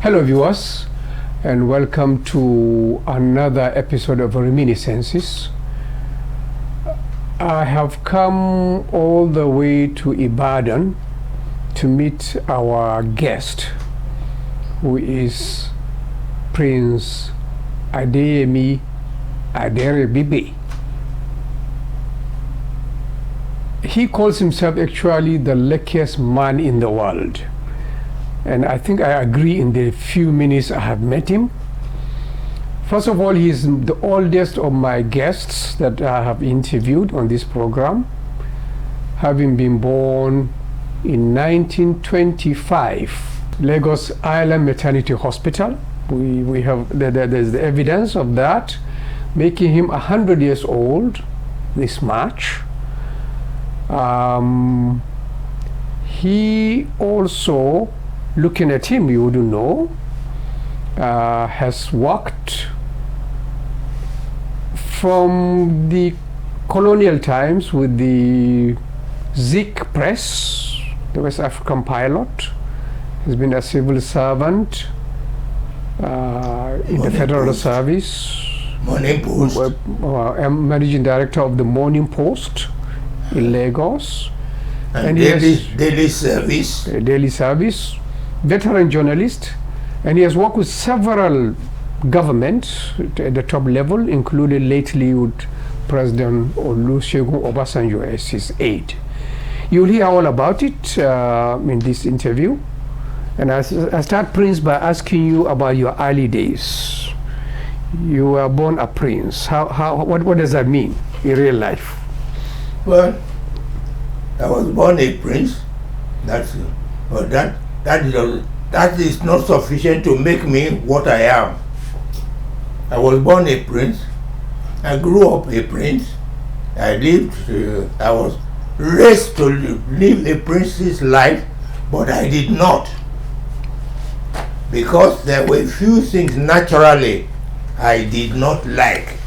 Hello viewers, and welcome to another episode of Reminiscences. I have come all the way to Ibadan to meet our guest, who is Prince Adeyemi Aderibigbe. He calls himself actually the luckiest man in the world. And I think I agree in the few minutes I have met him. First of all, he is the oldest of my guests that I have interviewed on this program, having been born in 1925, Lagos Island Maternity Hospital. We have there's the evidence of that, making him 100 years old this March. He also, looking at him, you wouldn't know, has worked from the colonial times with the Zik Press, the West African pilot. He's been a civil servant in the Federal Service. Morning Post. Managing Director of the Morning Post in Lagos. And daily service. Daily service. Veteran journalist, and he has worked with several governments at the top level, including lately with President Olusegun Obasanjo as his aide. You'll hear all about it in this interview. And I start, Prince, by asking you about your early days. You were born a prince. What does that mean in real life? Well, I was born a prince. That is not sufficient to make me what I am. I was born a prince. I grew up a prince. I was raised to live a prince's life, but I did not. Because there were few things naturally I did not like.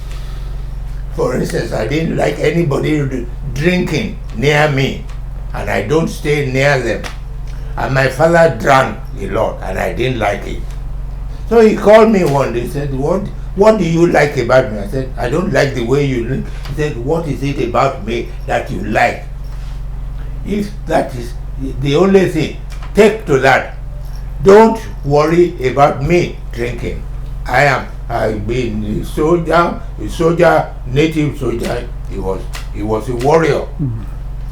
For instance, I didn't like anybody drinking near me, and I don't stay near them. And my father drank a lot, and I didn't like it. So he called me one day and said, what do you like about me? I said, I don't like the way you drink. He said, what is it about me that you like? If that is the only thing, take to that. Don't worry about me drinking. I've been a soldier, native soldier. He was a warrior. Mm-hmm.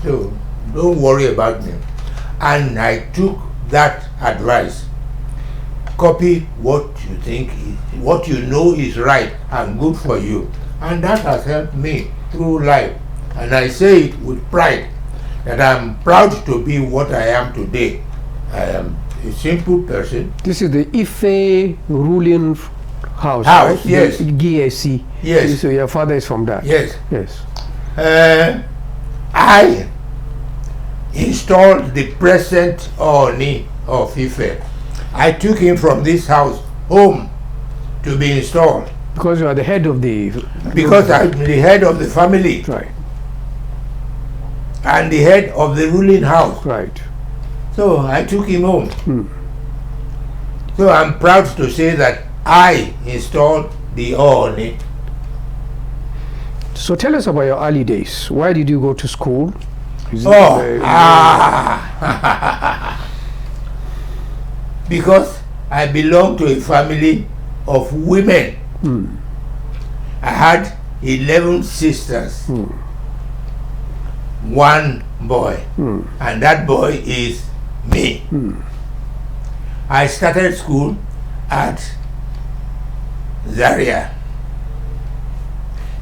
So don't worry about me. And I took that advice. Copy what you think, what you know is right and good for you. And that has helped me through life. And I say it with pride, that I'm proud to be what I am today. I am a simple person. This is the Ife ruling house, right? Yes. The GAC. Yes. So your father is from that. Yes. Yes. I installed the present Oni of Ife. I took him from this house home to be installed. Because you are the head of the... Because I'm the head of the family. Right. And the head of the ruling house. Right. So I took him home. So I'm proud to say that I installed the Oni. So tell us about your early days. Why did you go to school? Because I belong to a family of women. I had 11 sisters, one boy, and that boy is me. I started school at Zaria,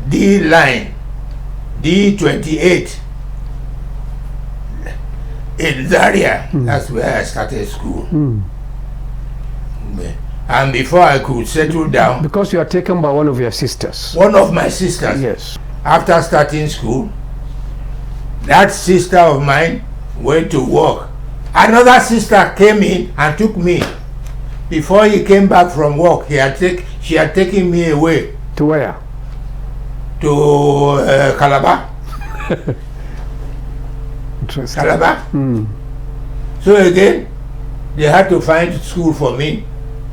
D-line, D28. In Zaria, that's where I started school. And before I could settle down... Because you are taken by one of your sisters. One of my sisters. Yes. After starting school, that sister of mine went to work. Another sister came in and took me. Before he came back from work, she had taken me away. To where? To Calabar. Interesting. Calabar. So again, they had to find school for me.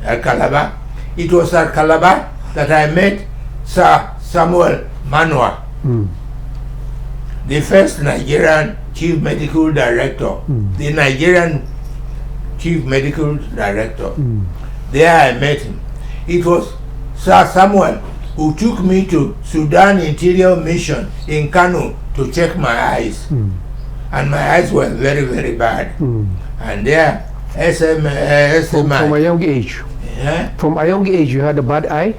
at Calabar. It was at Calabar that I met Sir Samuel Manua, the first Nigerian Chief Medical Director, the Nigerian Chief Medical Director. There I met him. It was Sir Samuel who took me to Sudan Interior Mission in Kano to check my eyes. And my eyes were very, very bad. And there, From a young age. Yeah? From a young age, you had a bad eye?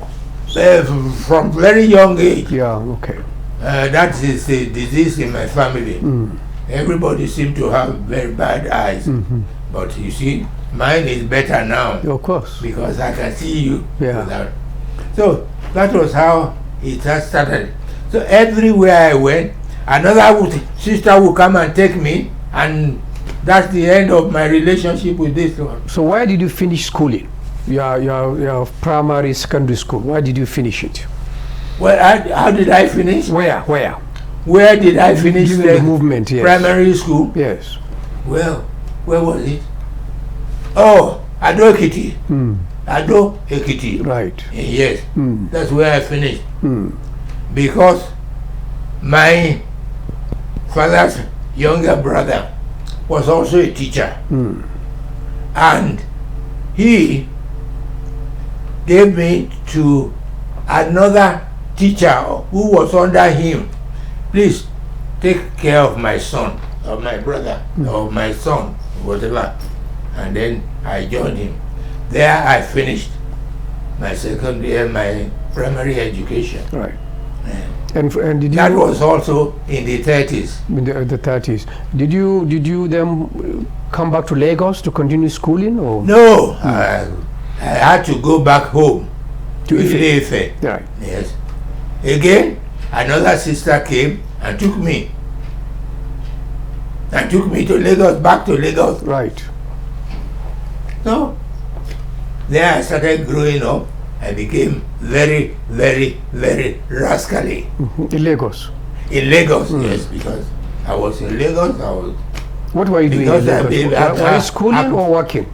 From very young age. Yeah, okay. That is a disease in my family. Everybody seemed to have very bad eyes. But you see, mine is better now. Of course. Because I can see you. Yeah. Without. So that was how it has started. So everywhere I went, another sister would come and take me, and that's the end of my relationship with this one. So why did you finish schooling? Your primary, secondary school. Why did you finish it? Well, how did I finish? Where? Where did I finish the movement? Yes. Primary school? Yes. Well, where was it? Oh, Ado Ekiti. Ado Ekiti. Right. Yes, that's where I finished. Because my father's younger brother was also a teacher. And he gave me to another teacher who was under him. Please take care of my son, or my brother, or my son, whatever. And then I joined him. There I finished my secondary, my primary education. Right. And did you? That was also in the 30s. In the 30s. Did you then come back to Lagos to continue schooling, or? No, I had to go back home to Ife. Right. Yes. Again, another sister came and took me. And took me to Lagos, back to Lagos. Right. So, there I started growing up. I became very, very, very rascally. In Lagos? In Lagos, yes, because I was in Lagos. What were you doing in Lagos? Were you schooling or working?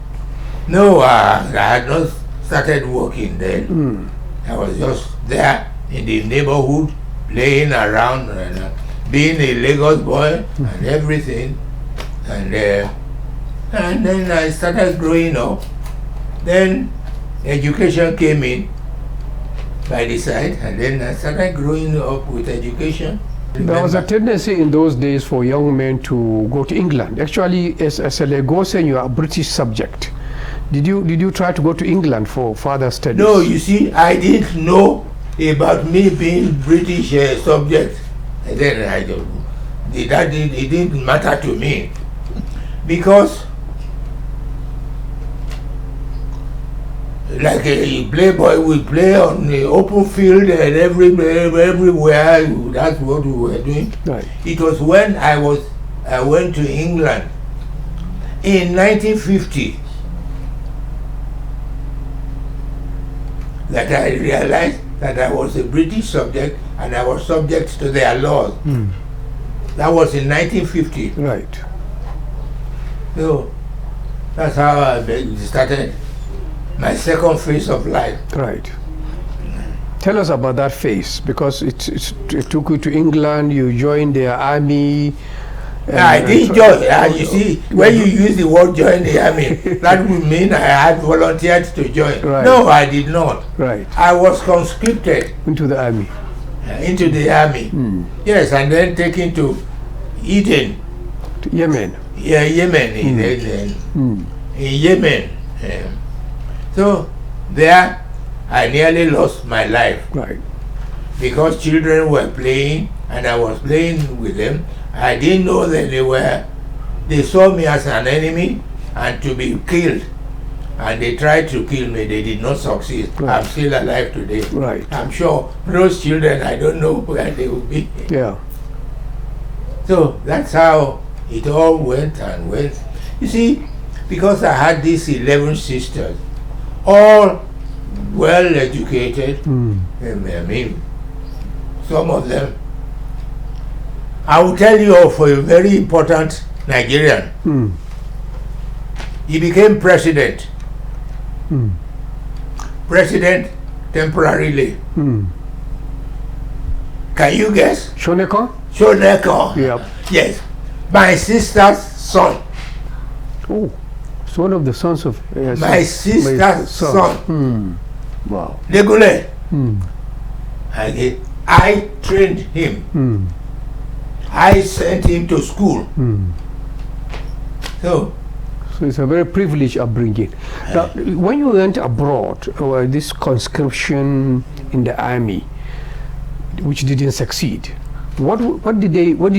No, I had not started working then. I was just there in the neighborhood, playing around, and being a Lagos boy and everything. And then I started growing up. Then education came in by the side, and then I started growing up with education. There was a tendency in those days for young men to go to England. Actually, as a Lagosian, you are a British subject. Did you try to go to England for further studies? No, you see, I didn't know about me being British subject. And then it didn't matter to me, because like a playboy, we play on the open field and everywhere. That's what we were doing. Right. It was when I went to England in 1950 that I realized that I was a British subject and I was subject to their laws. That was in 1950. Right. So that's how I started my second phase of life. Right. Tell us about that phase, because it took you to England, you joined the army. I didn't join. You see, when you use the word join the army, that would mean I had volunteered to join. Right. No, I did not. Right. I was conscripted Into the army. Into the army. Yes, and then taken to Eden. To Yemen. Yeah, Yemen. In Yemen. So there I nearly lost my life. Right. Because children were playing and I was playing with them. I didn't know that they saw me as an enemy and to be killed. And they tried to kill me. They did not succeed. Right. I'm still alive today. Right. I'm sure those children, I don't know where they will be. Yeah. So that's how it all went and went. You see, because I had these 11 sisters, all well educated. I mean, some of them. I will tell you of a very important Nigerian. He became president president temporarily. Can you guess? Shoneko? Shoneko. Yeah. Yes. My sister's son. Oh, it's one of the sons of My sister's son. Wow. Legule. I trained him. I sent him to school. So it's a very privileged upbringing. Now, when you went abroad, or this conscription in the army, which didn't succeed, what did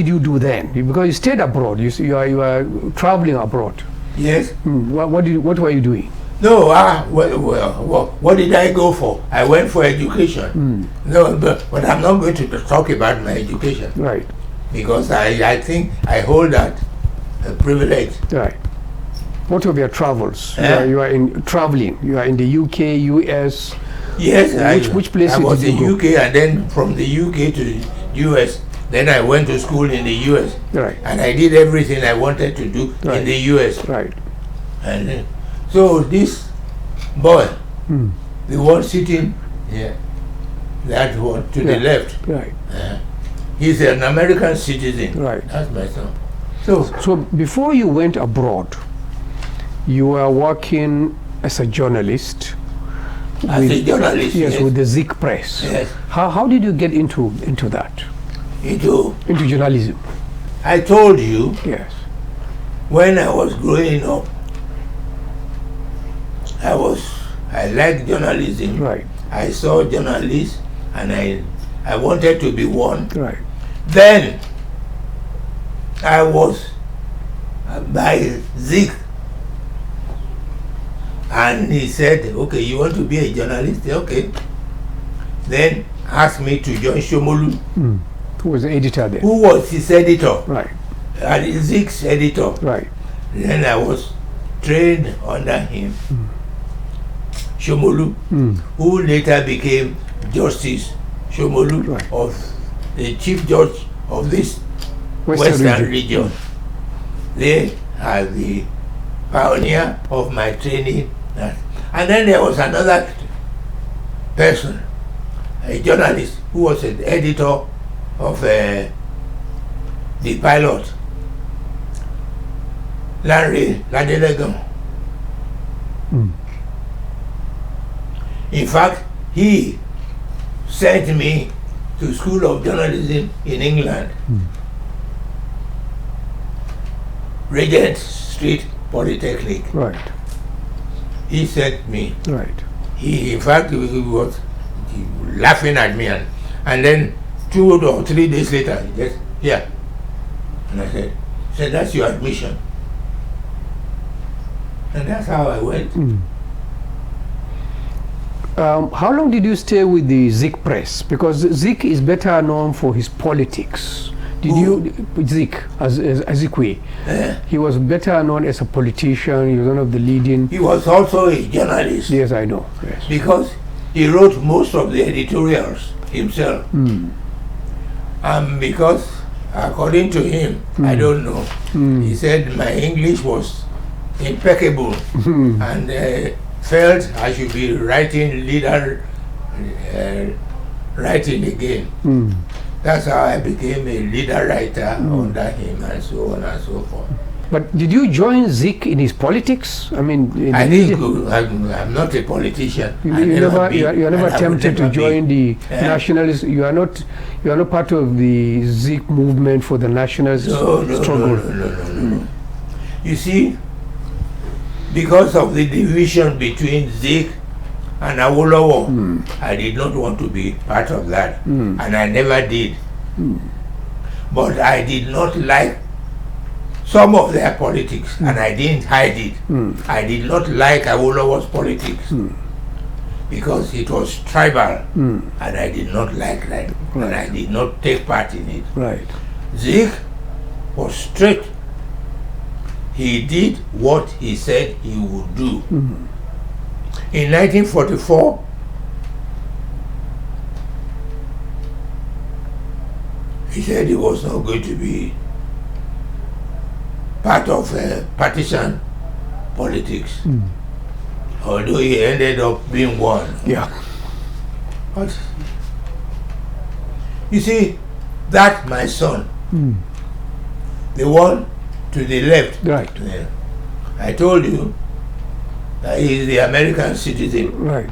you do then? Because you stayed abroad, you are traveling abroad. Yes. What were you doing? No, what did I go for? I went for education. No, but I'm not going to talk about my education. Right. Because I think I hold that privilege. Right. What of your travels? Yeah. You are traveling. You are in the UK, US. Yes. Which places I was did you in UK, and then from the UK to the US. Then I went to school in the US. Right. And I did everything I wanted to do in the US. Right. And so this boy, the one sitting here, that one to the left, Right. he's an American citizen. Right. That's my son. So before you went abroad, you were working as a journalist. As a journalist, yes, with the Zik Press. Yes. How did you get into that? Into journalism? I told you, Yes. when I was growing up, I liked journalism. Right. I saw journalists, and I wanted to be one. Right. Then I was by Zik, and he said, okay, you want to be a journalist? Okay. Then asked me to join Shomolu. Who was the editor there? Who was his editor? Right. And Zik's editor. Right. Then I was trained under him. Shomolu, who later became Justice Shomolu, Right. of the Chief Judge of this Western region. They are the pioneer of my training. And then there was another person, a journalist, who was an editor of the Pilot, Larry Ladelegan. In fact, he sent me to School of Journalism in England, Regent Street Polytechnic. Right. He sent me. Right. In fact, he was laughing at me, and then 2 or 3 days later, he just, here. And I said, that's your admission. And that's how I went. How long did you stay with the Zik Press? Because Zik is better known for his politics. Zik, as Azikwe, he was better known as a politician. He was one of the leading. He was also a journalist. Yes, I know. Yes. Because he wrote most of the editorials himself. Because, according to him, I don't know, he said my English was impeccable and felt I should be writing writing again. That's how I became a leader writer under him, and so on and so forth. But did you join Zik in his politics? I mean, I'm not a politician. You are never tempted to join the nationalist. You are not part of the Zik movement for the nationalist struggle. No. You see, because of the division between Zik and Awolowo, I did not want to be part of that, and I never did. But I did not like some of their politics, and I didn't hide it. I did not like Awolowo's politics because it was tribal, and I did not like that, and I did not take part in it. Right. Zik was straight. He did what he said he would do. In 1944, he said he was not going to be part of partisan politics although he ended up being one. Yeah. But you see, that my son, the one to the left, Right. there, I told you that he is the American citizen, Right.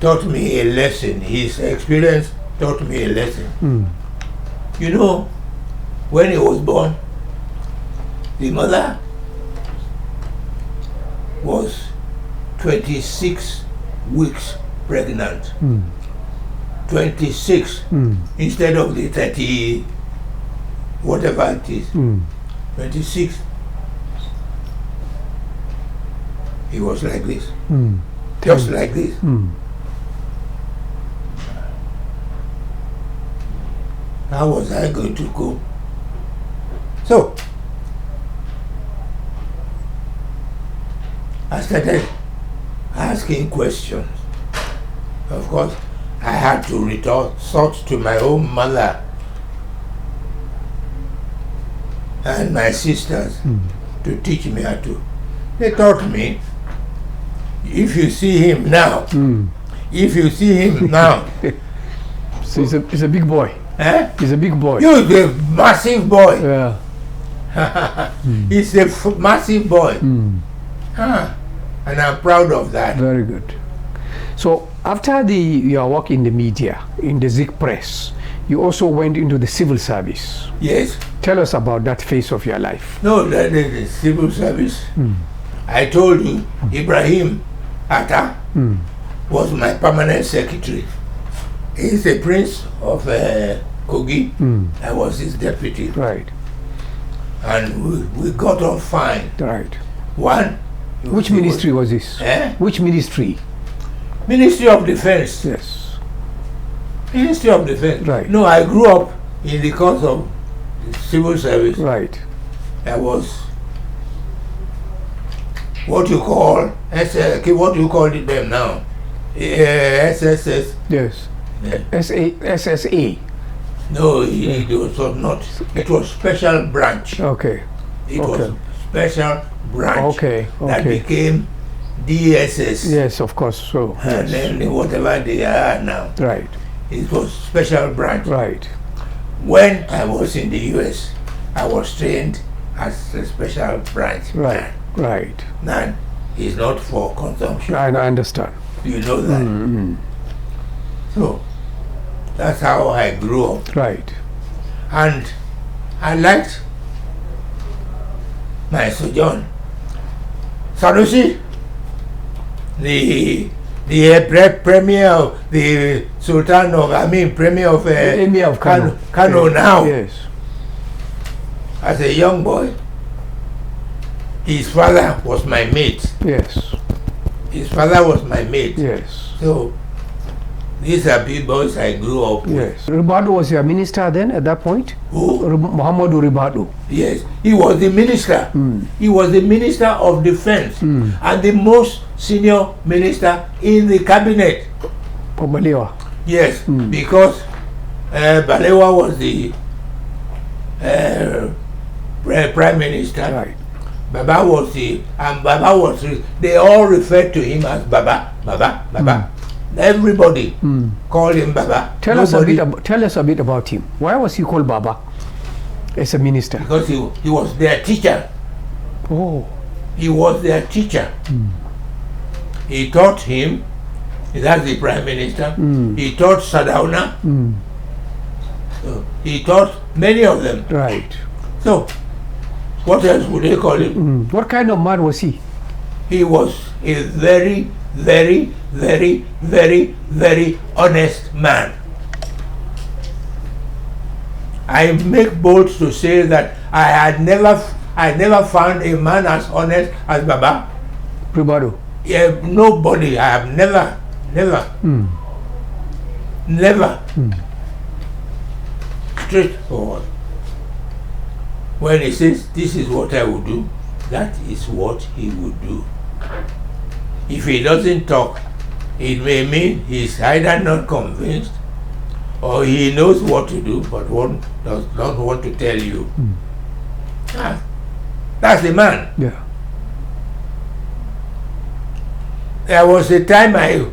taught me a lesson. His experience taught me a lesson. You know, when he was born, the mother was 26 weeks pregnant. 26 instead of the 30, whatever it is. 26. He was like this. Just like this. How was I going to go? So, I started asking questions. Of course, I had to resort to my own mother and my sisters to teach me how to. They taught me, if you see him now, So he's a big boy. eh? He's a big boy. You're a massive boy. Yeah. He's a massive boy. And I'm proud of that. Very good. So after your work in the media, in the Zik press, you also went into the civil service. Yes. Tell us about that phase of your life. No, that is the civil service. I told you, Ibrahim Atta was my permanent secretary. He's a prince of Kogi. I was his deputy. Right. And we got on fine. Right. One. Which ministry was this? Which ministry? Ministry of Defense. Yes. Ministry of Defense. Right. No, I grew up in the course of the civil service. Right. I was what you call what do you call it them now? SSS. Yes. Yeah. SSA. No, it was not. It was special branch. Okay. It was special branch. Okay. That Okay. became DSS. Yes, of course. So. And Yes. then whatever they are now. Right. It was special branch. Right. When I was in the US, I was trained as a special branch. Right. Right. Now, it's not for consumption. I understand. You know that. So, that's how I grew up. Right. And I liked my sojourn. Sanusi, the premier of the Sultan of, premier of Emir of Kano. Kano now. Yes. As a young boy, his father was my mate. Yes. His father was my mate. Yes. So, these are big boys I grew up with. Yes. Ribadu was your minister then at that point? Who? Muhammadu Ribadu. Yes, he was the minister. He was the minister of defense and the most senior minister in the cabinet. Balewa. Yes, because Balewa was the prime minister. Right. Baba was they all referred to him as Baba, Baba, Baba. Everybody called him Baba. Tell us a bit about him. Why was he called Baba as a minister? Because he was their teacher. Oh. He was their teacher. He taught him, that's the prime minister. He taught Sadauna. So he taught many of them. Right. So, what else would they call him? What kind of man was he? He was a very, very, very, very, very honest man. I make bold to say that I never found a man as honest as Baba. Ribadu. Yeah, nobody. I have never. Straightforward. When he says, this is what I would do, that is what he would do. If he doesn't talk, it may mean he's either not convinced or he knows what to do but does not want to tell you. That's the man. Yeah. there was a time I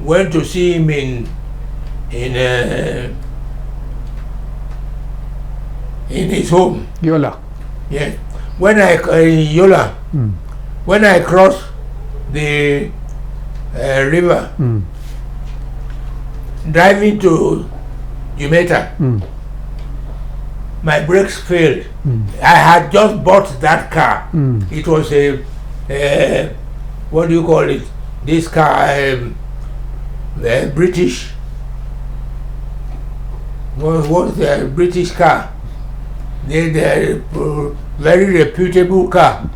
went to see him in his home. Yola. Yes. When I in Yola, when I crossed the river, driving to Jumeta, my brakes failed. I had just bought that car. It was a what do you call it? This car, British. What was the British car? They're very reputable car.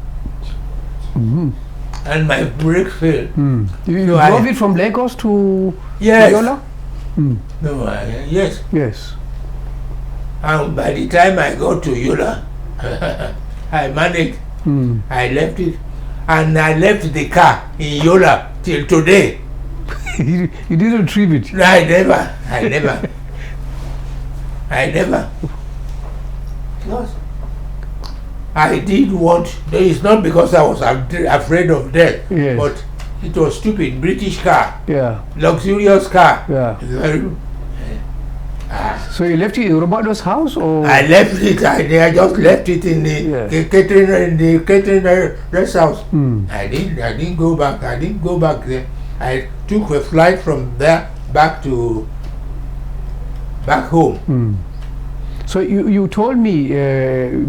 And my brakes failed. You drove it from Lagos to Yes. Yola? No, yes. Yes. And by the time I got to Yola, I managed. I left it, and I left the car in Yola till today. You didn't retrieve it? No, I never. Yes. I did want. It's not because I was afraid of death, Yes. but it was stupid. British car, Yeah. luxurious car. Yeah. Very, So you left it in Roberto's house, or? I left it. I just left it in the catering rest house. I didn't go back. I didn't go back there. I took a flight from there back home. So you told me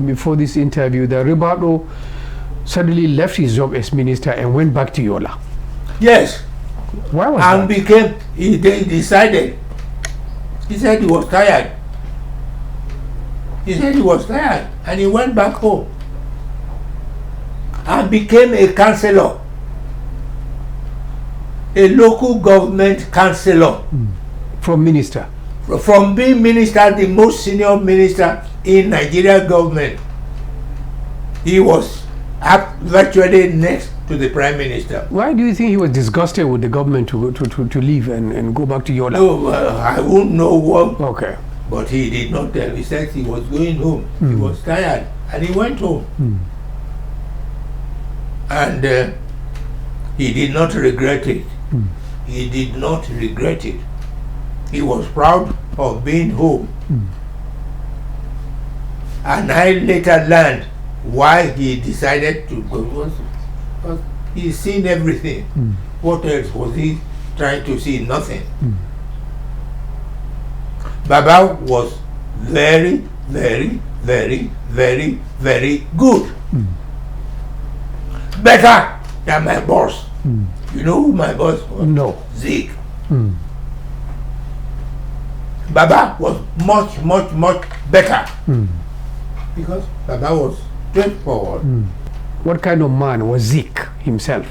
before this interview that Roberto suddenly left his job as minister and went back to Yola. Yes, Why was and that? he decided. He said he was tired. And he went back home and became a councillor, a local government councillor. From minister? From being minister, the most senior minister in Nigeria government, he was virtually next to the prime minister. Why do you think he was disgusted with the government to leave and go back to Yola? No, I won't know what. Okay. But he did not tell. He said he was going home. He was tired, and he went home. And he did not regret it. He did not regret it. He was proud of being home. And I later learned why he decided to go. Because he's seen everything. What else was he trying to see? Nothing. Baba was very, very, very, very, very good. Better than my boss. You know who my boss was? No. Zeke. Baba was much, much, much better. Because Baba was straightforward. What kind of man was Zeke himself?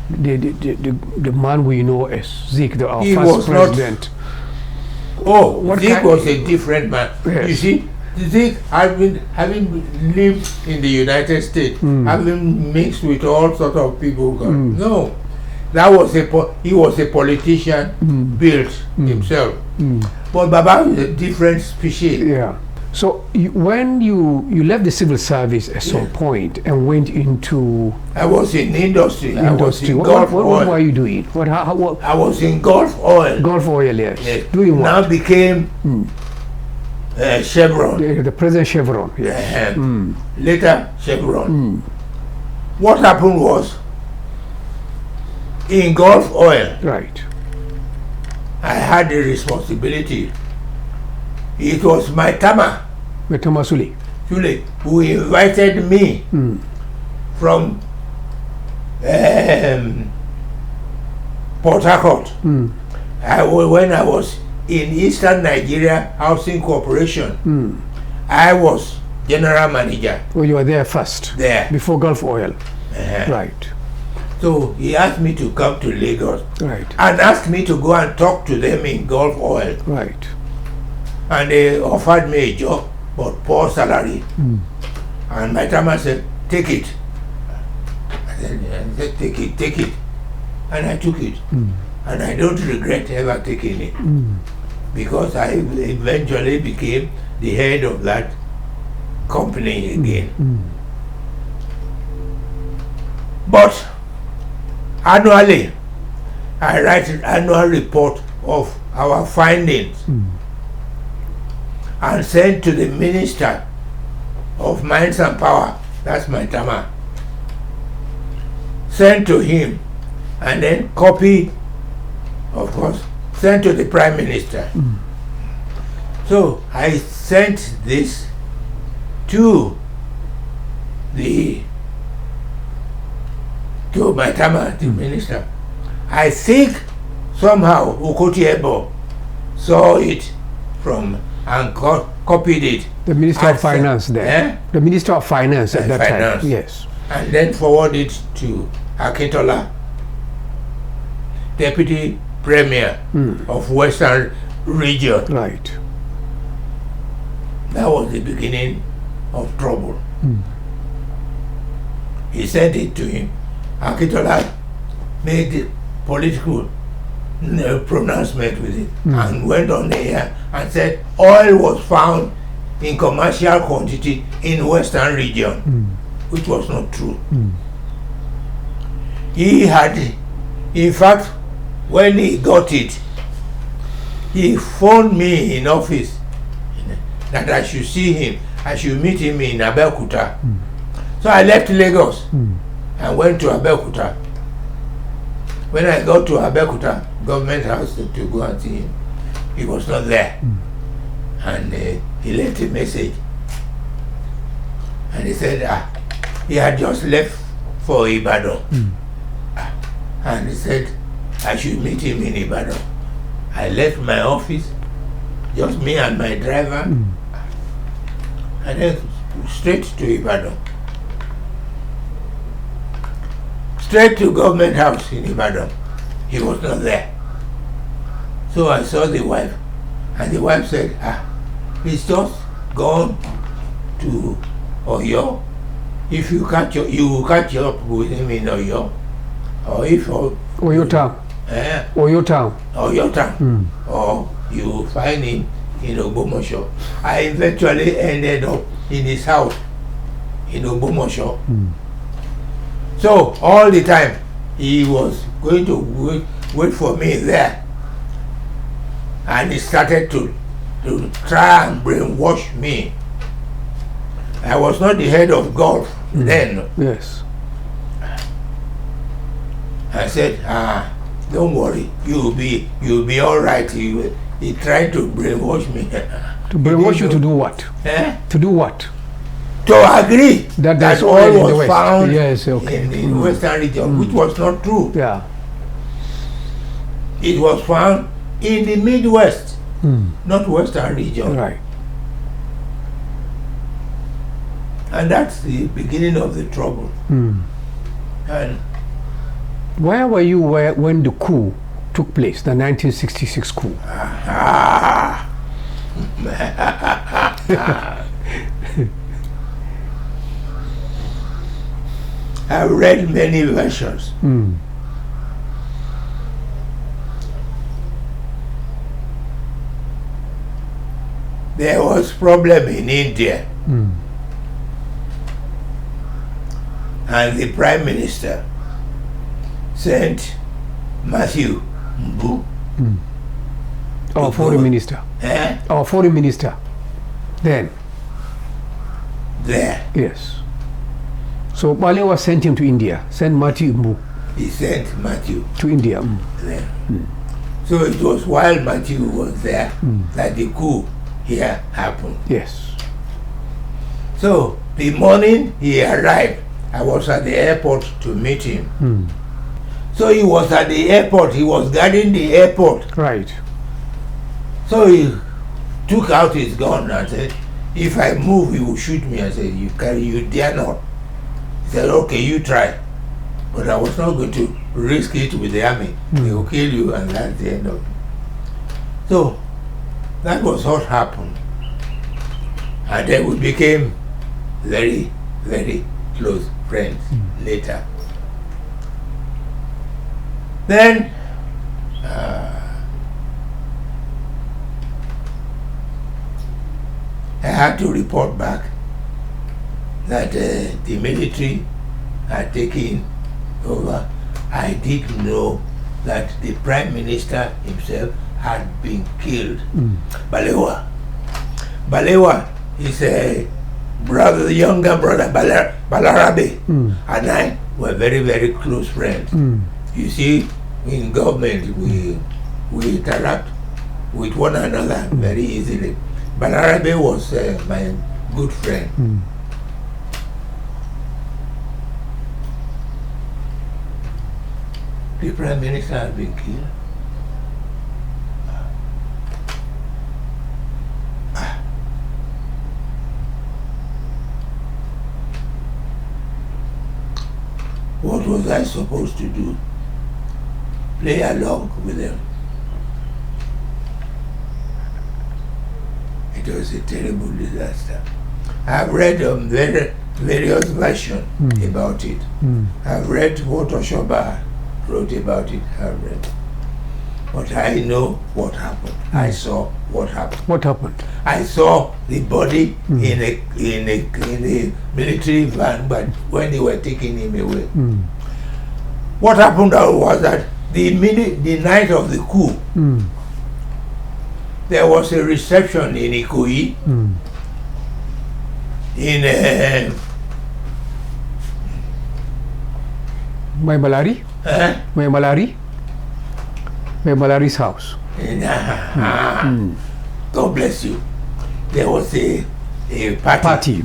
The man we know as Zeke, our He first was not- president. Zeke was a different man. Yes. You see, Zeke having lived in the United States, having mixed with all sorts of people. No, that was he was a politician built himself. But Baba is a different species. Yeah. So when you left the civil service at some point and went into I was in industry. I was in what Gulf Oil. were you doing? What I was in Gulf Oil. Gulf Oil, yes. Yes. Doing what? Now became Chevron. The present Chevron, yes. Later Chevron. What happened was, in Gulf Oil, Right. I had a responsibility. It was my Tama With Tomasuli. Sule who invited me from Port Harcourt. When I was in Eastern Nigeria Housing Corporation, I was general manager Oh, you were there first. there. Before Gulf Oil. Right. So he asked me to come to Lagos Right. and asked me to go and talk to them in Gulf Oil. Right. And they offered me a job, but poor salary. And my Tama said, take it. I said, take it. And I took it. And I don't regret ever taking it. Because I eventually became the head of that company again. But annually, I write an annual report of our findings and send to the Minister of Mines and Power, that's my Tama, send to him, and then copy, of course, send to the Prime Minister. So I sent this to my Tama, the minister. I think somehow Ukotiebo saw it from and copied it. The Minister of Finance there. The Minister of Finance at that time. Yes. And then forwarded it to Akintola, Deputy Premier of Western Region. Right. That was the beginning of trouble. He sent it to him. Akintola made the political pronouncement with it and went on the air and said oil was found in commercial quantity in Western Region, which was not true. He had, in fact, when he got it, he phoned me in office that I should see him, I should meet him in Abeokuta. So I left Lagos and went to Abeokuta. When I got to Abeokuta government house to go and see him, he was not there. And he left a message. And he said he had just left for Ibadan. And he said I should meet him in Ibadan. I left my office, just me and my driver, and then straight to Ibadan. Straight to government house in Ibadan. He was not there. So I saw the wife, and the wife said, he's just gone to Oyo. If you catch up, you will catch up with him in Oyo. Or if Oyo town. Oyo town. Oyo town. Or you will find him in Ogbomosho. I eventually ended up in his house in Ogbomosho. So all the time he was going to wait for me there, and he started to try and brainwash me. I was not the head of golf then. Yes. I said, don't worry, you'll be all right. He tried to brainwash me. To brainwash you to do what? To do what? To agree that oil was found in the Western region, which was not true. Yeah. It was found in the Midwest, not Western region. Right. And that's the beginning of the trouble. And where were you when the coup took place, the 1966 coup? I've read many versions. There was problem in India. And the Prime Minister sent Matthew Mbu. Our foreign minister. Our foreign minister. Then. There. Yes. So Balewa sent him to India. Sent Matthew Mbu. He sent Matthew to India. There. So it was while Matthew was there that the coup here happened. Yes. So the morning he arrived, I was at the airport to meet him. So he was at the airport, he was guarding the airport. Right. So he took out his gun and said, if I move, he will shoot me. I said, you dare not. He said, okay, you try. But I was not going to risk it with the army. They will kill you, and that's the end of it. So that was what happened. And then we became very, very close friends later. Then I had to report back that the military had taken over. I didn't know that the Prime Minister himself had been killed. Balewa. Balewa is a brother, the younger brother, Balarabe, and I were very, very close friends. You see, in government, we interact with one another very easily. Balarabe was my good friend. The Prime Minister had been killed. What was I supposed to do? Play along with them? It was a terrible disaster. I've read various versions about it. I've read what Oshoba wrote about it. I've read. But I know what happened. I saw what happened. What happened? I saw the body in a military van, but when they were taking him away. What happened was that the night of the coup, there was a reception in Ikoyi, in Malari? Malari's house. God bless you. There was a party.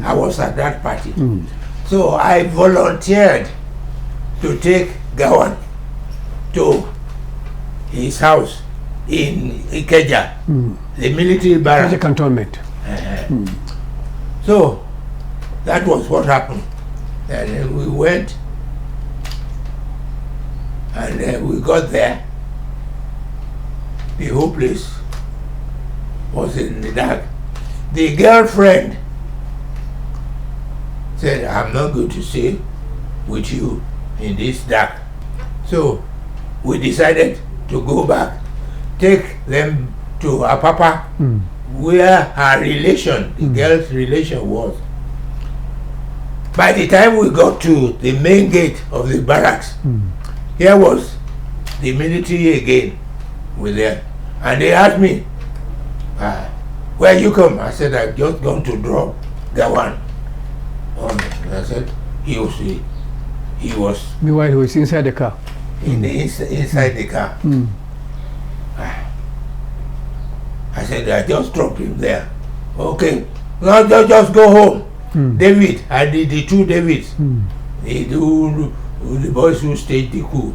I was at that party. So I volunteered to take Gawan to his house in Ikeja, the military barracks. Ikeja cantonment. So that was what happened. And then we went, and we got there. The whole place was in the dark. The girlfriend said, I'm not going to stay with you in this dark. So we decided to go back, take them to Apapa, where her relation, the girl's relation was. By the time we got to the main gate of the barracks, here was the military again with them. And they asked me, where you come? I said, I've just gone to drop Gawan. And I said, he was Meanwhile, he was inside the car. Inside the car. I said, I just dropped him there. Okay, now just go home. David, I did the two Davids. The boys who staged the coup.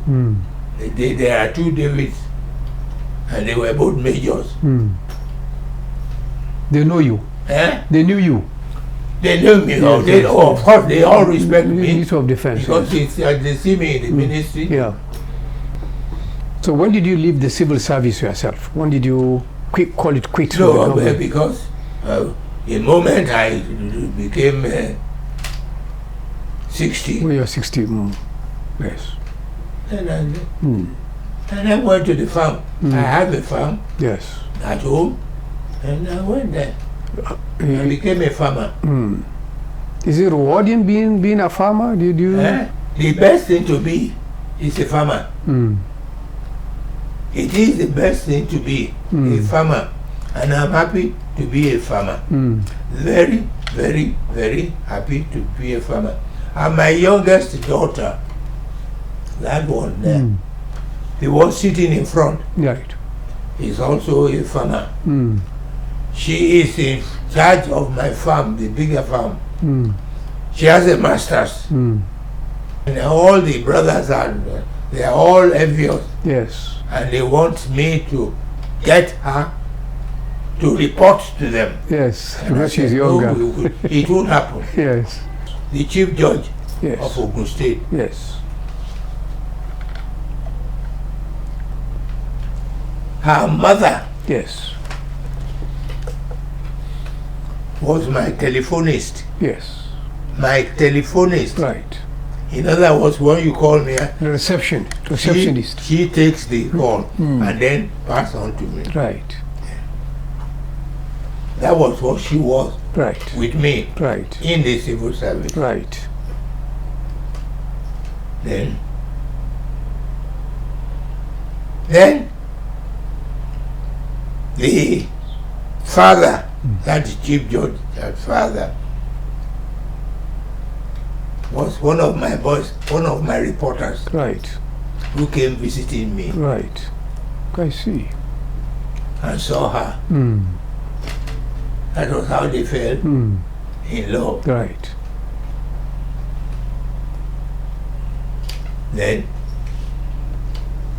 There are two Davids, and they were both majors. They know you. They knew you. They knew me. Of course, they all respect me. Minister of Defense. Because they see me in the ministry. Yeah. So when did you leave the civil service yourself? When did you call it quit? No, because the moment I became 60. When you're 60, yes. And I went to the farm. I have a farm. Yes. At home, and I went there. I became a farmer. Is it rewarding being a farmer? Did you? The best thing to be is a farmer. It is the best thing to be a farmer, and I'm happy to be a farmer. Very, very, very happy to be a farmer. And my youngest daughter, that one there, the one sitting in front, right, is also a farmer. She is in charge of my farm, the bigger farm. She has a master's. And all the brothers they are all envious. Yes. And they want me to get her to report to them. Yes, And because I she's said, younger. No, it won't happen. Yes. The chief judge Yes. of Ogun State, Yes. her mother Yes. was my telephonist. Yes. My telephonist. Right. In other words, when you call me, The receptionist. she takes the call and then pass on to me. Right. That was what she was Right. with me Right. in the civil service. Right. Then Then the father, that chief judge, that father, was one of my boys, one of my reporters. Right. Who came visiting me. Right. I see. And saw her. That was how they fell in love. Right. Then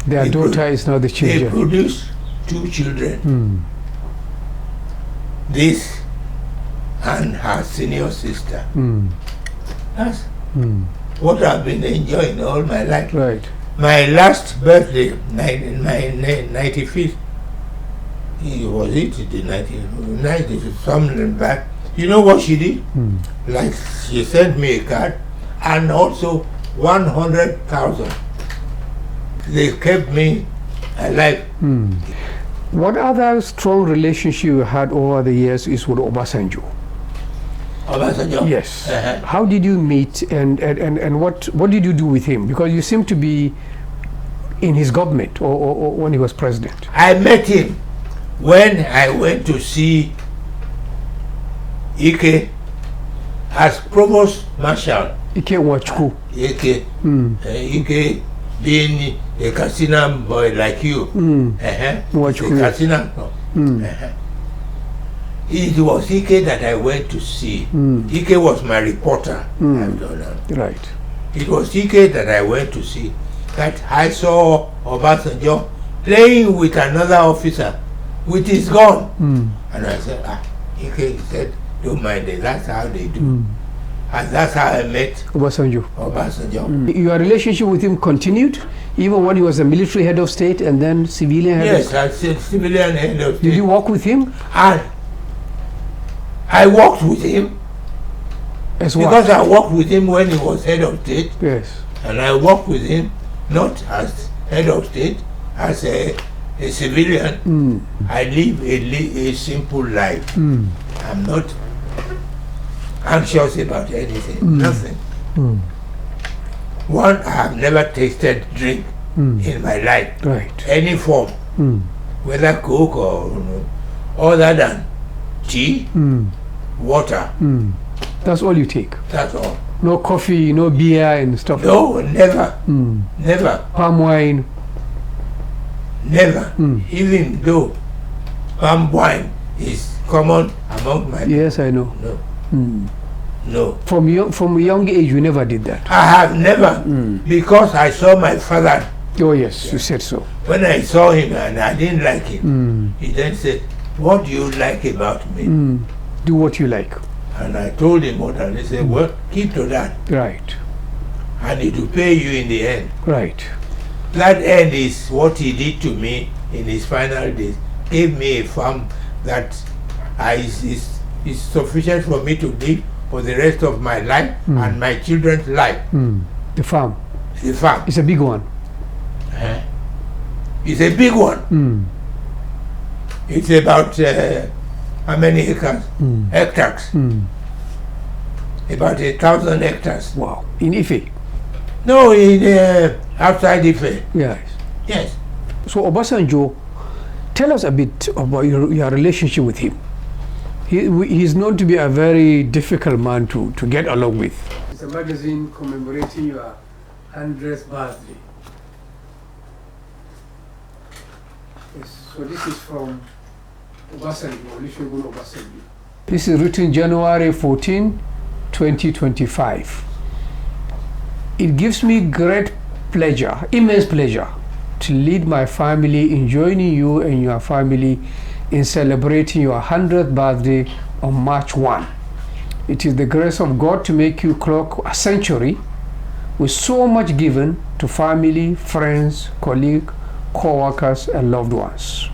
their daughter is now the chief they judge. produced 2 children. This and her senior sister. That's what I've been enjoying all my life. Right. My last birthday, my 95th, was it the 90 something back? You know what she did? Like, she sent me a card and also 100,000. They kept me alive. What other strong relationship you had over the years is with Obasanjo? Obasanjo? Yes. How did you meet, and what did you do with him? Because you seem to be in his government or when he was president. I met him when I went to see Ike as provost marshal. Ike Wachku. Ike. Ike being a Katsina boy like you. Wachku. A Katsina. It was Ike that I went to see. Ike was my reporter. Right. It was Ike that I went to see. That I saw Obasanjo playing with another officer with his gun. And I said, Ike said, don't mind it, that's how they do. And that's how I met Obasanjo. Your relationship with him continued, even when he was a military head of state and then civilian head of state? Yes, I said civilian head of state. Did you work with him? And I worked with him. As what? Because I worked with him when he was head of state. Yes. And I worked with him not as head of state, as a civilian. I live a simple life. I'm not anxious about anything, nothing. One, I have never tasted drink in my life, Right. any form, whether Coke or other than tea, water. That's all you take? That's all. No coffee, no beer and stuff? No, never. Never. Palm wine? Never. Even though palm wine is common among my people. Yes, I know. No. No. From a young age, you never did that? I have never, because I saw my father. Oh yes, you said so. When I saw him and I didn't like him, he then said, what do you like about me? Do what you like. And I told him what, and he said, well, keep to that. Right. And it will pay you in the end. Right. That end is what he did to me in his final days. Gave me a farm that is sufficient for me to live for the rest of my life and my children's life. The farm? The farm. It's a big one. It's a big one. It's about how many acres? Hectares. About 1,000 hectares. Wow. In Ife? No, in outside Ife. Yes. Yes. So Obasanjo, tell us a bit about your relationship with him. He's known to be a very difficult man to get along with. It's a magazine commemorating your 100th birthday. Yes, so this is from Obasanjo, Olusegun Obasanjo. This is written January 14, 2025. It gives me great pleasure, immense pleasure, to lead my family in joining you and your family in celebrating your 100th birthday on March 1. It is the grace of God to make you clock a century with so much given to family, friends, colleagues, co-workers and loved ones.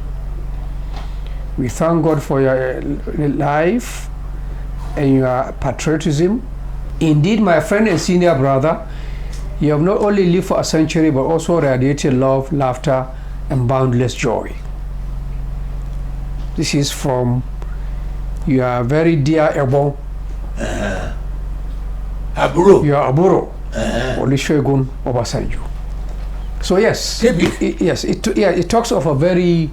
We thank God for your life and your patriotism. Indeed, my friend and senior brother, you have not only lived for a century but also radiated love, laughter and boundless joy. This is from your very dear Ebon, Aburo. your Aburo, Olusegun Obasanjo. So yes, it talks of a very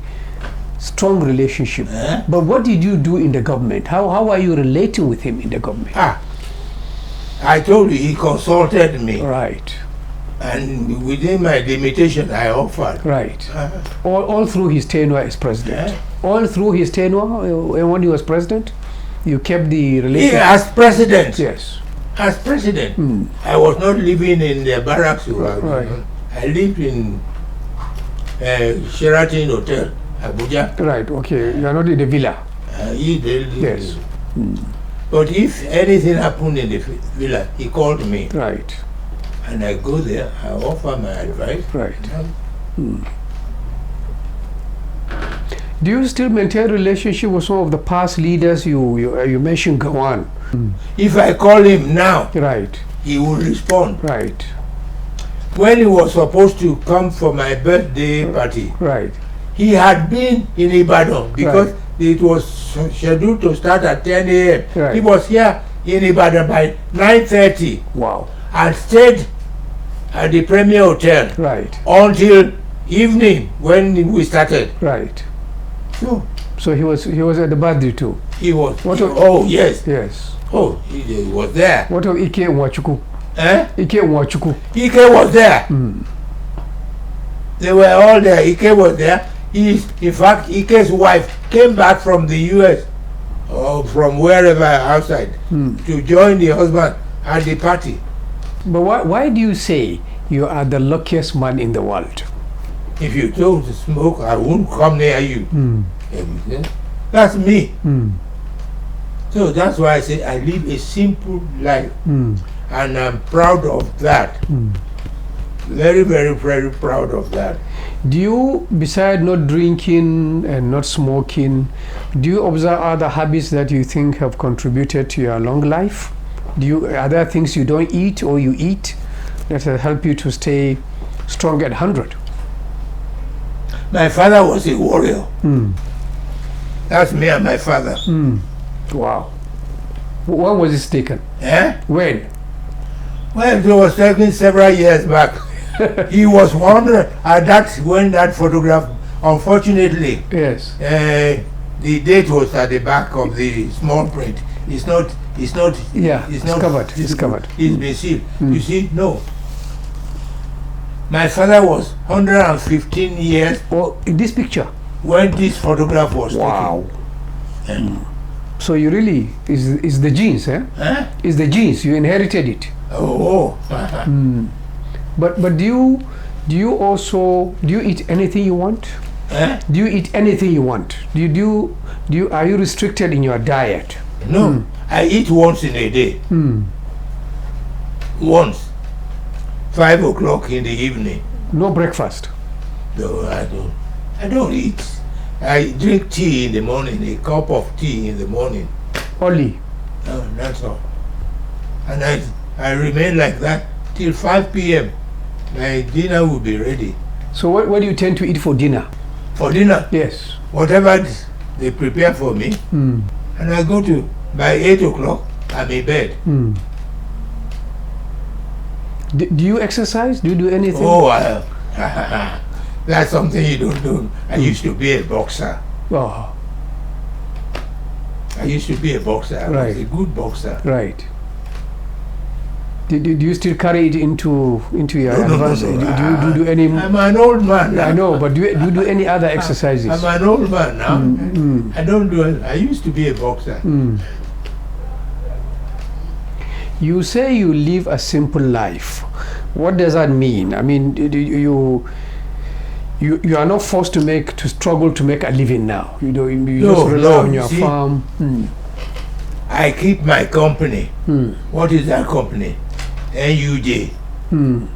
strong relationship. But what did you do in the government? How are you relating with him in the government? I told you he consulted me. Right. And within my limitation, I offered. Right. All through his tenure as president. All through his tenure, when he was president, you kept the relationship. Yeah, as president. Yes. As president, I was not living in the barracks. Right. I lived in Sheraton Hotel, Abuja. Right. Okay. You are not in the villa. Yes. But if anything happened in the villa, he called me. Right. And I go there, I offer my advice. Right. Do you still maintain relationship with some of the past leaders you mentioned? Go on. If I call him now, right, he will respond. Right. When he was supposed to come for my birthday party, right, he had been in Ibadan because it was scheduled to start at 10 a.m. Right. He was here in Ibadan by 9:30. Wow. And stayed at the Premier Hotel. Right. Until evening when we started. Right. So he was at the birthday too. He was. Oh yes. Yes. Oh, he was there. What of Ike Nwachuku? Ike Nwachuku. Ike was there. They were all there. Ike was there. In fact, Ike's wife came back from the US or from wherever outside to join the husband at the party. But why do you say you are the luckiest man in the world? If you don't smoke, I won't come near you. That's me. So that's why I say I live a simple life. And I'm proud of that. Very, very, very proud of that. Do you, besides not drinking and not smoking, do you observe other habits that you think have contributed to your long life? Are there things you don't eat or you eat that will help you to stay strong at 100? My father was a warrior. That's me and my father. Wow. When was this taken? When? Well, it was taken several years back. He was 100 when that photograph, unfortunately. Yes. The date was at the back of the small print. It's not. Yeah. It's covered. It's covered. It's been sealed. You see, no. My father was 115 years. Oh, in this picture. When this photograph was taken. So you really is the genes, It's the genes. You inherited it. But do you also eat anything you want? Do you eat anything you want? Are you restricted in your diet? No, I eat once in a day. Once. 5 o'clock in the evening. No breakfast? No, I don't. I don't eat. I drink tea in the morning, a cup of tea in the morning. Only? No, that's all. And I remain like that till 5 p.m. My dinner will be ready. So what do you tend to eat for dinner? For dinner? Yes. Whatever they prepare for me. And I go to, by 8 o'clock, I'm in bed. Do you exercise? Do you do anything? Oh, that's something you don't do. I used to be a boxer. Oh. I used to be a boxer. I was a good boxer. Right. Do you still carry it into your advance? No. Do you do any? I'm an old man now. I know, but do you do any other exercises? I'm an old man now. I don't do it. I used to be a boxer. You say you live a simple life. What does that mean? I mean, you are not forced to struggle to make a living now. You just rely on your farm. I keep my company. What is that company? NUJ. I'm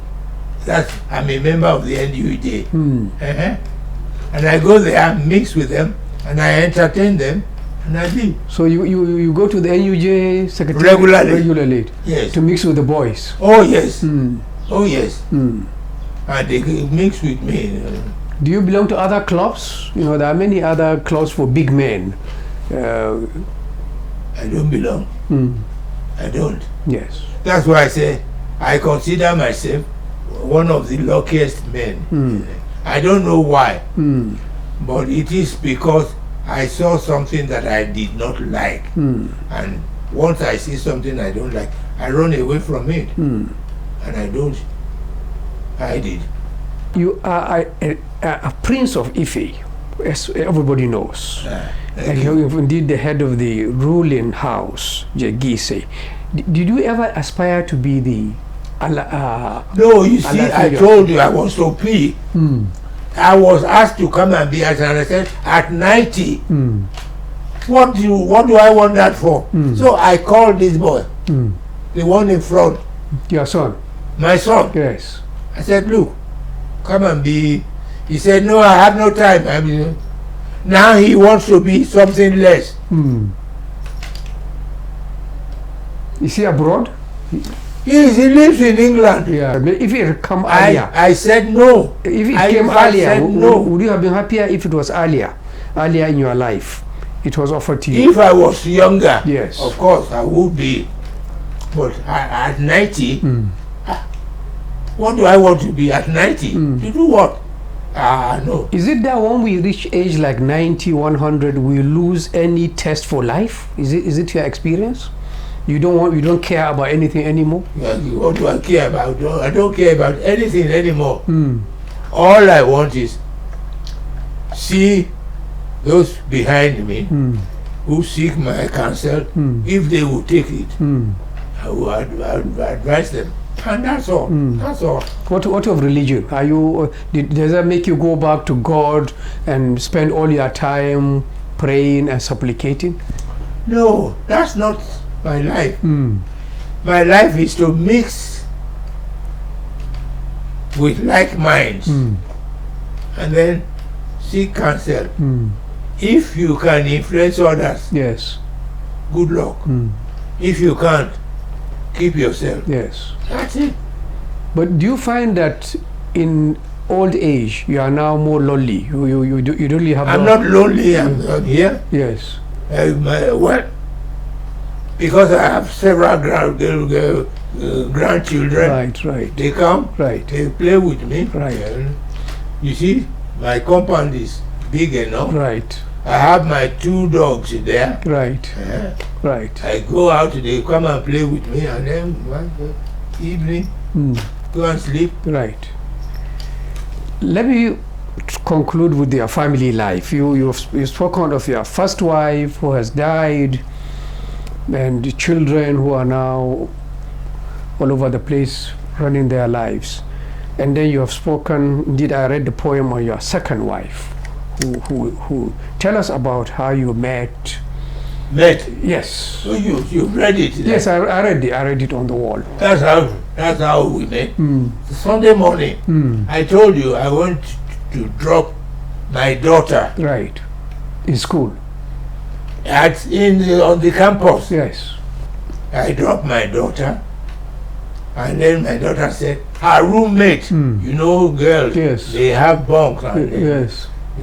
a member of the NUJ. And I go there, mix with them, and I entertain them, and I live. So you go to the NUJ secretariat regularly? Yes. To mix with the boys? Oh yes. Oh yes. And they mix with me. Do you belong to other clubs? There are many other clubs for big men. I don't belong. I don't. Yes. That's why I say I consider myself one of the luckiest men. I don't know why, but it is because I saw something that I did not like, and once I see something I don't like, I run away from it, and I don't hide it. You are a prince of Ife, as everybody knows. And you're indeed the head of the ruling house, Jegise. Did you ever aspire to be the No, you see, I told you I was so pleased. I was asked to come and be, as I said, at 90. What do I want that for? So I called this boy, the one in front. Your son? My son. Yes. I said, look, come and be. He said, no, I have no time. I mean, now he wants to be something less. Is he abroad? He lives in England. Yeah. If he had come earlier. I said no. If it came earlier, would you have been happier if it was earlier in your life? It was offered to you. If I was younger, yes, of course I would be. But at 90, what do I want to be at 90? To do what? No. Is it that when we reach age like 90, 100, we lose any taste for life? Is it your experience? You don't care about anything anymore? What do I care about? I don't care about anything anymore. All I want is see those behind me who seek my counsel. If they will take it, I will advise them. And that's all. That's all. What of religion? Are you? Does that make you go back to God and spend all your time praying and supplicating? No, that's not my life. My life is to mix with like minds and then seek counsel. If you can influence others, yes, good luck. If you can't, keep yourself. Yes. That's it. But do you find that in old age you are now more lonely? You don't really have. I'm not lonely. I'm here. Yes. Well, because I have several grandchildren. Right. They come. Right. They play with me. Right. You see, my compound is big enough. Right. I have my 2 dogs there. Right. Right. I go out, they come and play with me, and then evening, go and sleep. Right. Let me conclude with your family life. You've spoken of your first wife who has died, and the children who are now all over the place running their lives. And then you have spoken, indeed I read the poem on your second wife, who tell us about how you met. Yes. So you read it? Yes, I read it on the wall. That's how we met. Sunday morning, I told you I went to drop my daughter. Right. In school. On the campus. Yes. I dropped my daughter, and then my daughter said her roommate, you know, girls, yes, they have bunks.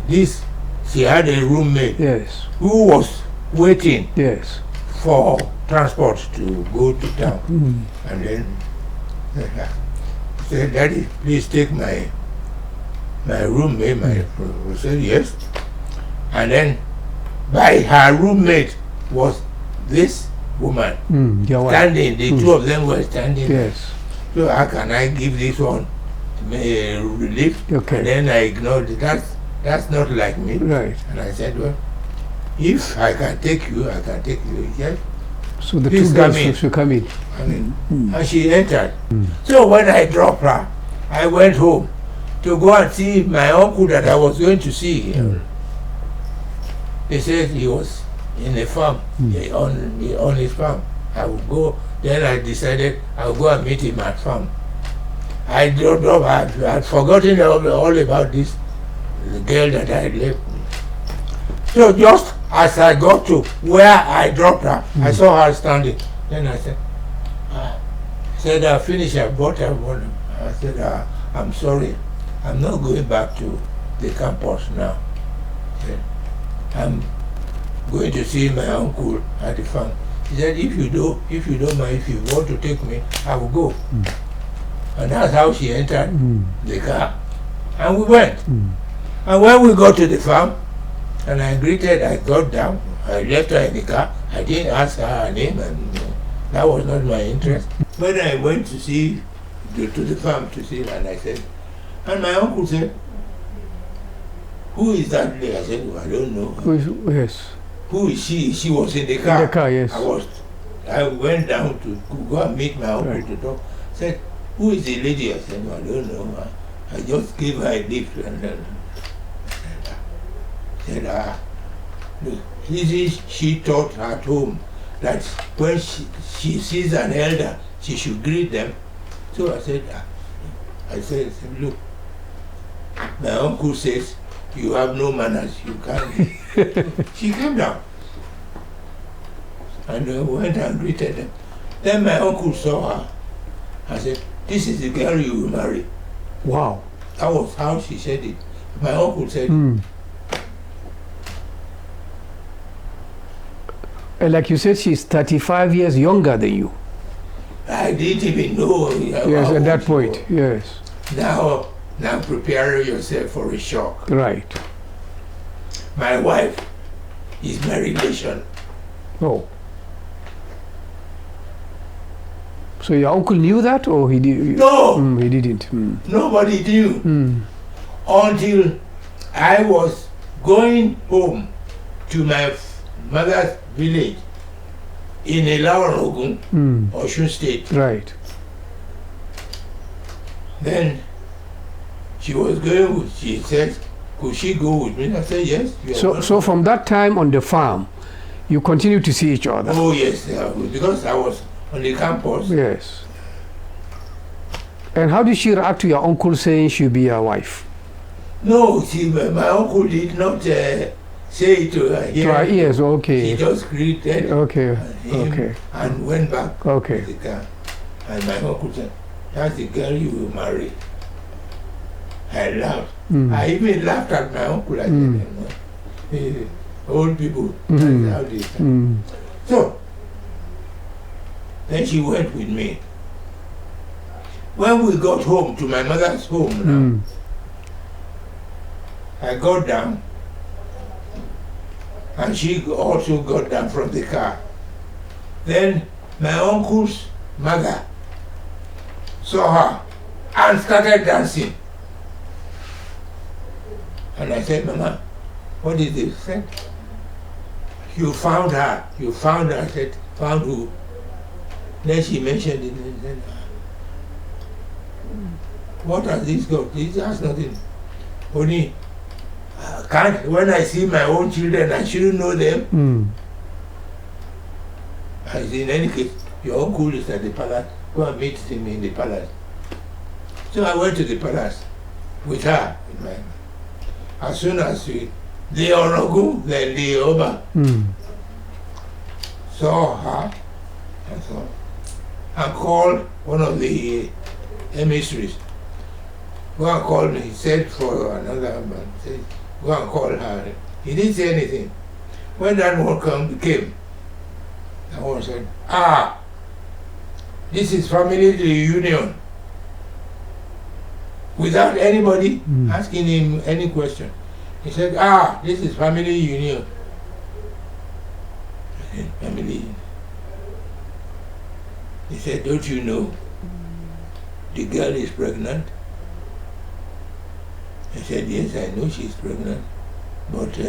Yes. She had a roommate. Yes. Who was waiting. Yes. For transport to go to town. And then said, Daddy, please take my roommate. I said yes. And then by her roommate was this woman standing. The two of them were standing. Yes. So how can I give this one relief? Okay. And then I ignored it. That's not like me. Right. And I said, well, if I can take you, I can take you. Yes. So the Please two girls should come in. And she entered. So when I dropped her, I went home to go and see my uncle that I was going to see. They said he was in a farm, on his farm. I would go. Then I decided I would go and meet him at farm. I dropped off. I had forgotten all about this, the girl that I had left. So just as I got to where I dropped her, I saw her standing. Then I said, I finished, I bought her one. I said, I'm sorry, I'm not going back to the campus now. I'm going to see my uncle at the farm. He said, if you don't mind, if you want to take me, I will go. And that's how she entered the car. And we went. And when we got to the farm, and I got down, I left her in the car. I didn't ask her name, and that was not my interest. When I went to the farm to see her, and I said, and my uncle said, "Who is that lady?" I said, "Well, I don't know." Yes. "Who is she?" She was in the car. In the car, yes. I went down to go and meet my uncle to talk. Said, "Who is the lady?" I said, "No, I don't know. I just gave her a lift." And then said, look, she taught at home that when she sees an elder, she should greet them. So I said, look, my uncle says, you have no manners, you can't. She came down and went and greeted them. Then my uncle saw her and said, "This is the girl you will marry." Wow. That was how she said it. My uncle said, Like you said, she's 35 years younger than you. I didn't even know. Yes, at that point, yes. Now prepare yourself for a shock. Right. My wife is my relation. Oh. So your uncle knew that, or he did? No! He didn't. Nobody knew. Until I was going home to my mother's village in Ilawan, Osun State. Right. Then she was going, she said, "Could she go with me?" I said, "Yes." So from that time on the farm, you continued to see each other? Oh, yes, because I was on the campus. Yes. And how did she react to your uncle saying she'll be your wife? No, my uncle did not say it to her. To her ears, okay. He just greeted him and went back to the car. And my uncle said, "That's the girl you will marry." I laughed. I even laughed at my uncle. I said, old people, that's how they say. So, then she went with me. When we got home, to my mother's home now, I got down, and she also got down from the car. Then my uncle's mother saw her and started dancing. And I said, "Mama, what is this?" She said, "You found her. You found her." I said, "Found who?" Then she mentioned it and said, "What has this got? This has nothing. Only, when I see my own children, I shouldn't know them." I said, "In any case, your uncle is at the palace. Go and meet him in the palace." So I went to the palace with her. As soon as the Orogu, then the Oba, saw her and called one of the emissaries. "Go and call me." He said for another man, said, "Go and call her." He didn't say anything. When that one came, that one said, "This is family reunion," without anybody asking him any question. He said, "This is family union." I said, "Family?" He said, "Don't you know the girl is pregnant?" I said, "Yes, I know she's pregnant. But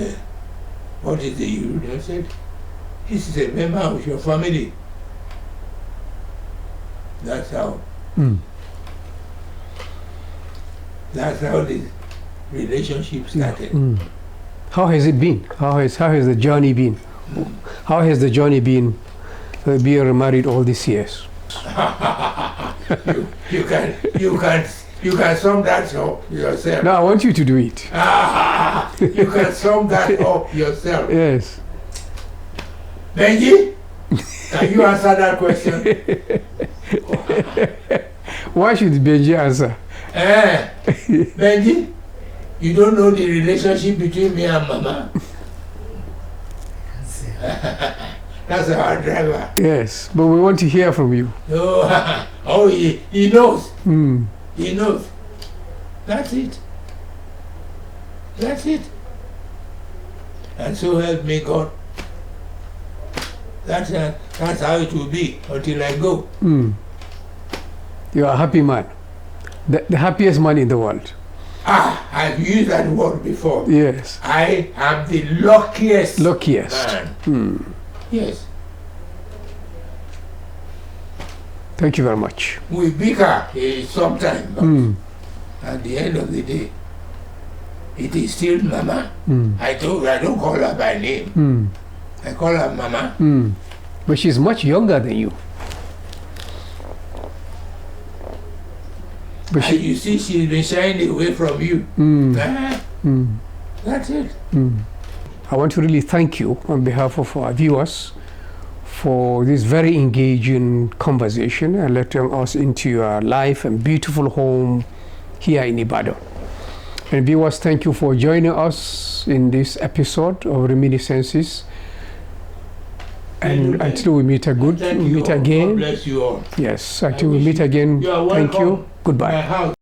what is the union?" I said, "This is a member of your family." That's how. That's how the relationship started. How has it been? How has the journey been? How has the journey been being remarried all these years? you can sum that up yourself. No, I want you to do it. You can sum that up yourself. Yes. Benji, can you answer that question? Why should Benji answer? Benji, you don't know the relationship between me and Mama? That's our driver. Yes, but we want to hear from you. Oh, oh he knows. Mm. He knows. That's it. That's it. And so help me God. That's how it will be until I go. Mm. You are a happy man. The happiest man in the world. Ah, I've used that word before. Yes. I am the luckiest man. Mm. Yes. Thank you very much. We bicker sometimes, but at the end of the day, it is still Mama. I don't call her by name. I call her Mama. But she's much younger than you. But you see, she's been shying away from you. That's it. I want to really thank you on behalf of our viewers for this very engaging conversation and letting us into your life and beautiful home here in Ibadan. And viewers, thank you for joining us in this episode of Reminiscences. And until we meet again. God bless you all. Yes, until we meet again. Thank you. Goodbye.